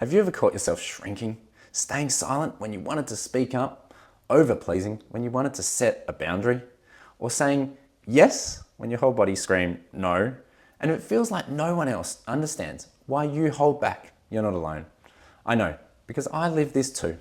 Have you ever caught yourself shrinking, staying silent when you wanted to speak up, over-pleasing when you wanted to set a boundary, or saying yes when your whole body screamed no, and it feels like no one else understands why you hold back? You're not alone. I know, because I live this too.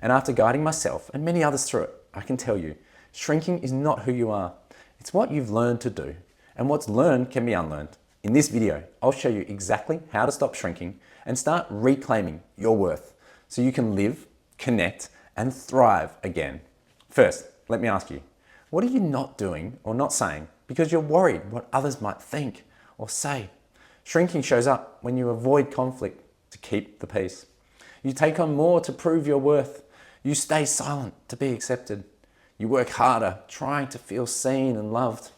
And after guiding myself and many others through it, I can tell you, shrinking is not who you are. It's what you've learned to do. And what's learned can be unlearned. In this video, I'll show you exactly how to stop shrinking and start reclaiming your worth so you can live, connect, and thrive again. First, let me ask you, what are you not doing or not saying because you're worried what others might think or say? Shrinking shows up when you avoid conflict to keep the peace. You take on more to prove your worth. You stay silent to be accepted. You work harder trying to feel seen and loved.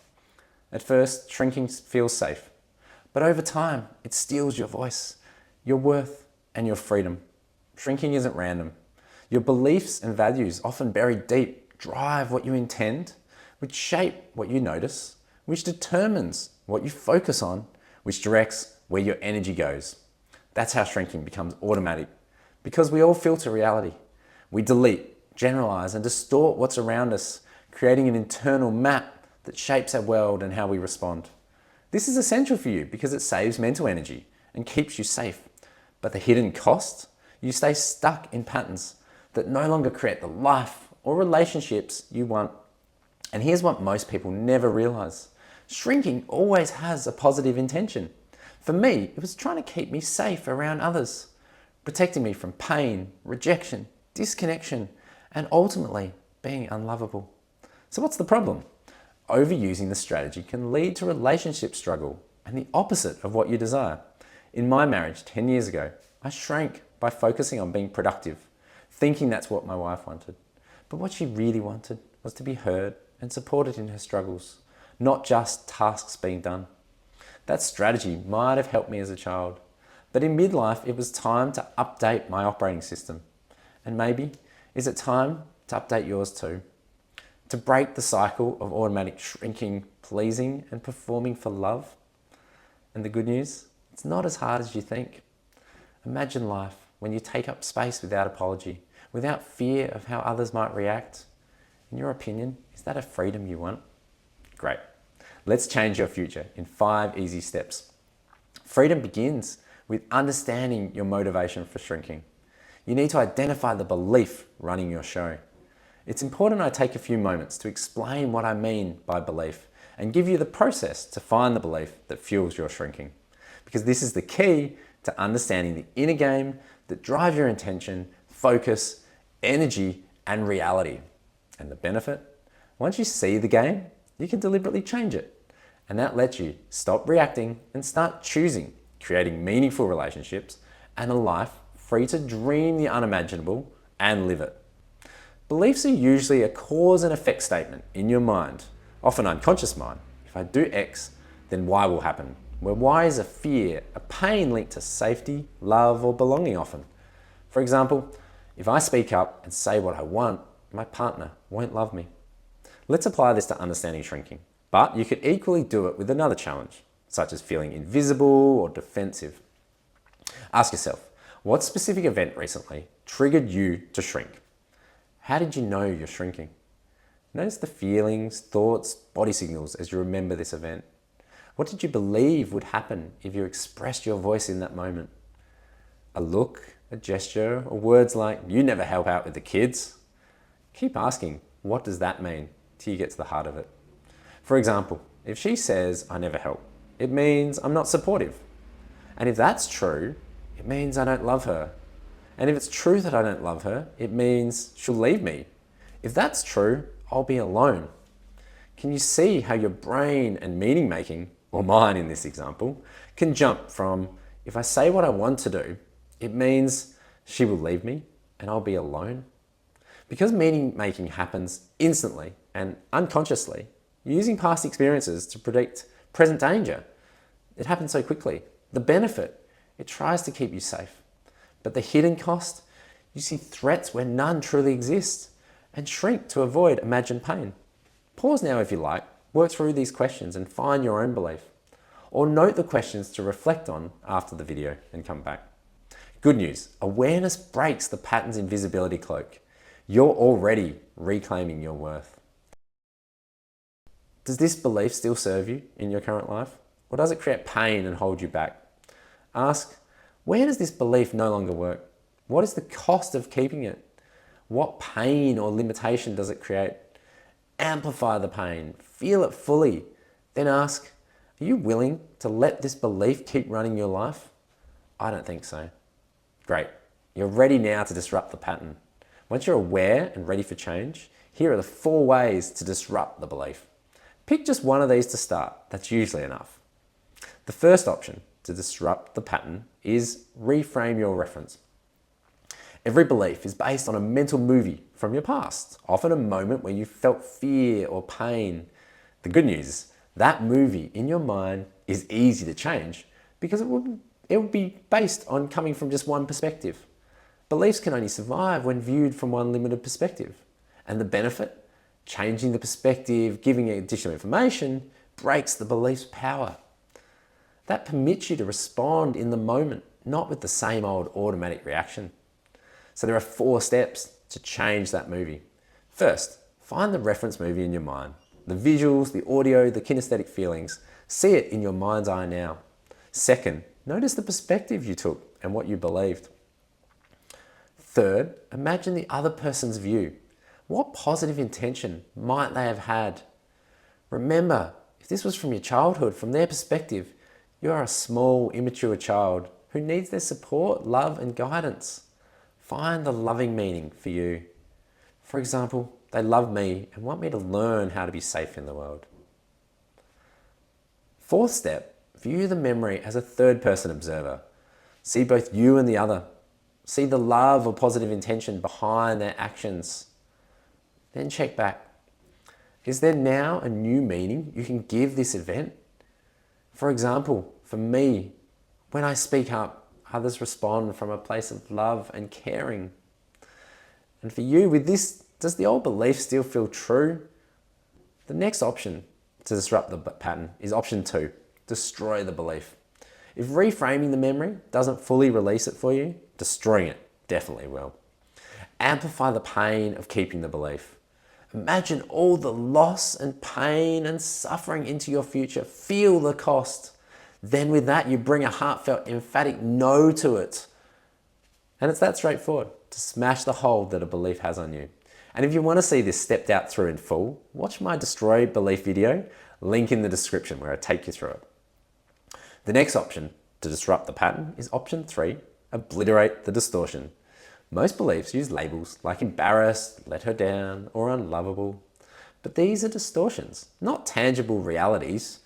At first, shrinking feels safe, but over time, it steals your voice, your worth, and your freedom. Shrinking isn't random. Your beliefs and values, often buried deep, drive what you intend, which shape what you notice, which determines what you focus on, which directs where your energy goes. That's how shrinking becomes automatic, because we all filter reality. We delete, generalize, and distort what's around us, creating an internal map that shapes our world and how we respond. This is essential for you because it saves mental energy and keeps you safe. But the hidden cost? You stay stuck in patterns that no longer create the life or relationships you want. And here's what most people never realize. Shrinking always has a positive intention. For me, it was trying to keep me safe around others, protecting me from pain, rejection, disconnection, and ultimately being unlovable. So what's the problem? Overusing the strategy can lead to relationship struggle and the opposite of what you desire. In my marriage 10 years ago, I shrank by focusing on being productive, thinking that's what my wife wanted. But what she really wanted was to be heard and supported in her struggles, not just tasks being done. That strategy might have helped me as a child, but in midlife, it was time to update my operating system. And maybe, is it time to update yours too? To break the cycle of automatic shrinking, pleasing, and performing for love? And the good news, it's not as hard as you think. Imagine life when you take up space without apology, without fear of how others might react. In your opinion, is that a freedom you want? Great. Let's change your future in 5 easy steps. Freedom begins with understanding your motivation for shrinking. You need to identify the belief running your show. It's important I take a few moments to explain what I mean by belief and give you the process to find the belief that fuels your shrinking. Because this is the key to understanding the inner game that drives your intention, focus, energy, and reality. And the benefit? Once you see the game, you can deliberately change it. And that lets you stop reacting and start choosing, creating meaningful relationships and a life free to dream the unimaginable and live it. Beliefs are usually a cause and effect statement in your mind, often unconscious mind. If I do X, then Y will happen. Where Y is a fear, a pain linked to safety, love, or belonging often. For example, if I speak up and say what I want, my partner won't love me. Let's apply this to understanding shrinking. But you could equally do it with another challenge, such as feeling invisible or defensive. Ask yourself, what specific event recently triggered you to shrink? How did you know you're shrinking? Notice the feelings, thoughts, body signals as you remember this event. What did you believe would happen if you expressed your voice in that moment? A look, a gesture, or words like, "You never help out with the kids." Keep asking, what does that mean, till you get to the heart of it. For example, if she says, "I never help," it means I'm not supportive. And if that's true, it means I don't love her. And if it's true that I don't love her, it means she'll leave me. If that's true, I'll be alone. Can you see how your brain and meaning making, or mine in this example, can jump from, if I say what I want to do, it means she will leave me and I'll be alone? Because meaning making happens instantly and unconsciously, using past experiences to predict present danger, it happens so quickly. The benefit, it tries to keep you safe. But the hidden cost, you see threats where none truly exist and shrink to avoid imagined pain. Pause now if you like, work through these questions and find your own belief. Or note the questions to reflect on after the video and come back. Good news, awareness breaks the pattern's invisibility cloak. You're already reclaiming your worth. Does this belief still serve you in your current life? Or does it create pain and hold you back? Ask, where does this belief no longer work? What is the cost of keeping it? What pain or limitation does it create? Amplify the pain, feel it fully. Then ask, are you willing to let this belief keep running your life? I don't think so. Great, you're ready now to disrupt the pattern. Once you're aware and ready for change, here are the 4 ways to disrupt the belief. Pick just one of these to start, that's usually enough. The first option to disrupt the pattern is reframe your reference. Every belief is based on a mental movie from your past, often a moment where you felt fear or pain. The good news is that movie in your mind is easy to change because it would be based on coming from just one perspective. Beliefs can only survive when viewed from one limited perspective. And the benefit, changing the perspective, giving it additional information, breaks the belief's power. That permits you to respond in the moment, not with the same old automatic reaction. So there are 4 steps to change that movie. First, find the reference movie in your mind. The visuals, the audio, the kinesthetic feelings. See it in your mind's eye now. Second, notice the perspective you took and what you believed. Third, imagine the other person's view. What positive intention might they have had? Remember, if this was from your childhood, from their perspective, you are a small, immature child who needs their support, love, and guidance. Find the loving meaning for you. For example, they love me and want me to learn how to be safe in the world. Fourth step, view the memory as a third-person observer. See both you and the other. See the love or positive intention behind their actions. Then check back. Is there now a new meaning you can give this event? For example, for me, when I speak up, others respond from a place of love and caring. And for you, with this, does the old belief still feel true? The next option to disrupt the pattern is option 2, destroy the belief. If reframing the memory doesn't fully release it for you, destroying it definitely will. Amplify the pain of keeping the belief. Imagine all the loss and pain and suffering into your future. Feel the cost. Then with that, you bring a heartfelt, emphatic no to it. And it's that straightforward to smash the hold that a belief has on you. And if you want to see this stepped out through in full, watch my Destroy Belief video, link in the description where I take you through it. The next option to disrupt the pattern is option 3, obliterate the distortion. Most beliefs use labels like embarrassed, let her down, or unlovable. But these are distortions, not tangible realities,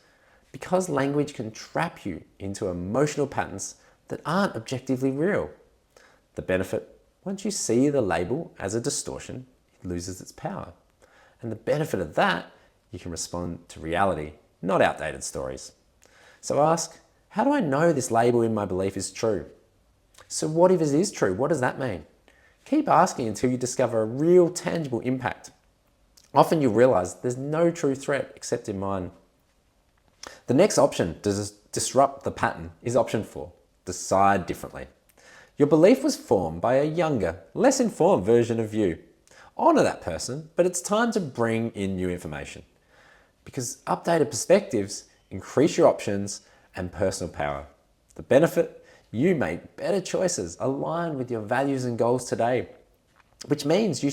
because language can trap you into emotional patterns that aren't objectively real. The benefit, once you see the label as a distortion, it loses its power. And the benefit of that, you can respond to reality, not outdated stories. So ask, how do I know this label in my belief is true? So what if it is true? What does that mean? Keep asking until you discover a real tangible impact. Often you'll realize there's no true threat except in mind. The next option to disrupt the pattern is option 4, decide differently. Your belief was formed by a younger, less informed version of you. Honor that person, but it's time to bring in new information. Because updated perspectives increase your options and personal power. The benefit, you make better choices aligned with your values and goals today, which means you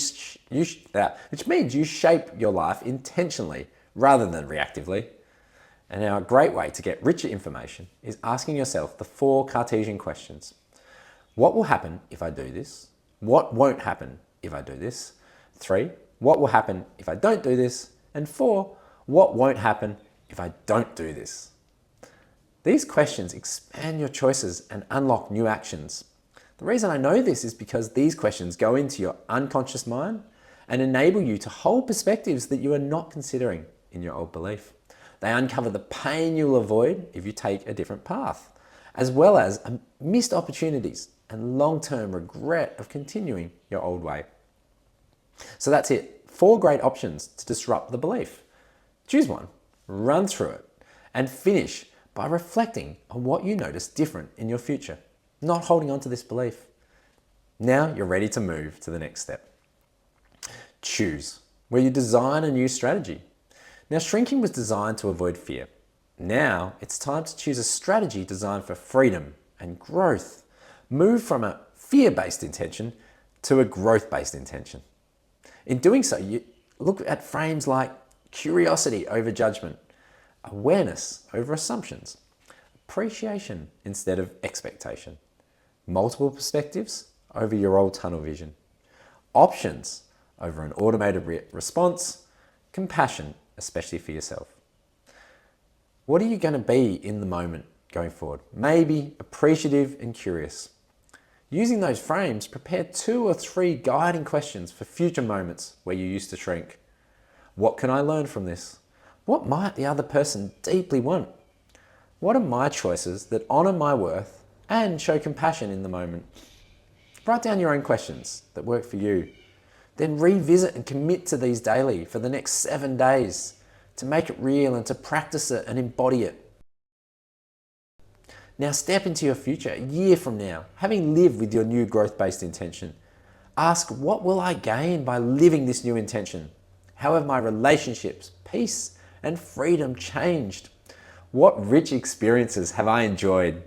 shape your life intentionally rather than reactively. And now a great way to get richer information is asking yourself the 4 Cartesian questions. What will happen if I do this? What won't happen if I do this? 3, what will happen if I don't do this? And 4, what won't happen if I don't do this? These questions expand your choices and unlock new actions. The reason I know this is because these questions go into your unconscious mind and enable you to hold perspectives that you are not considering in your old belief. They uncover the pain you'll avoid if you take a different path, as well as missed opportunities and long-term regret of continuing your old way. So that's it. 4 great options to disrupt the belief. Choose one, run through it, and finish by reflecting on what you notice different in your future. not holding on to this belief. Now you're ready to move to the next step. Choose, where you design a new strategy. Now, shrinking was designed to avoid fear. Now it's time to choose a strategy designed for freedom and growth. Move from a fear-based intention to a growth-based intention. In doing so, you look at frames like curiosity over judgment, awareness over assumptions, appreciation instead of expectation, multiple perspectives over your old tunnel vision, options over an automated response, compassion, especially for yourself. What are you going to be in the moment going forward? Maybe appreciative and curious. Using those frames, prepare 2 or 3 guiding questions for future moments where you used to shrink. What can I learn from this? What might the other person deeply want? What are my choices that honor my worth and show compassion in the moment? Write down your own questions that work for you. Then revisit and commit to these daily for the next 7 days to make it real and to practice it and embody it. Now step into your future a year from now, having lived with your new growth-based intention. Ask, what will I gain by living this new intention? How have my relationships, peace, and freedom changed? What rich experiences have I enjoyed?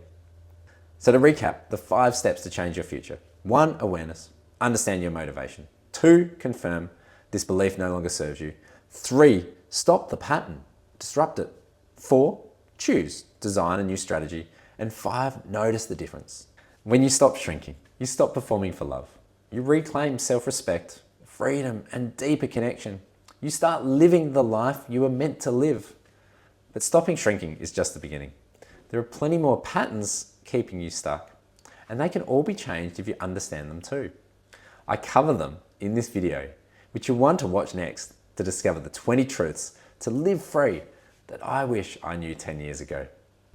So to recap, the 5 steps to change your future. 1, awareness. Understand your motivation. 2, confirm this belief no longer serves you. 3, stop the pattern. Disrupt it. 4, choose. Design a new strategy. And 5, notice the difference. When you stop shrinking, you stop performing for love. You reclaim self-respect, freedom, and deeper connection. You start living the life you were meant to live. But stopping shrinking is just the beginning. There are plenty more patterns keeping you stuck, and they can all be changed if you understand them too. I cover them in this video, which you'll want to watch next to discover the 20 truths to live free that I wish I knew 10 years ago.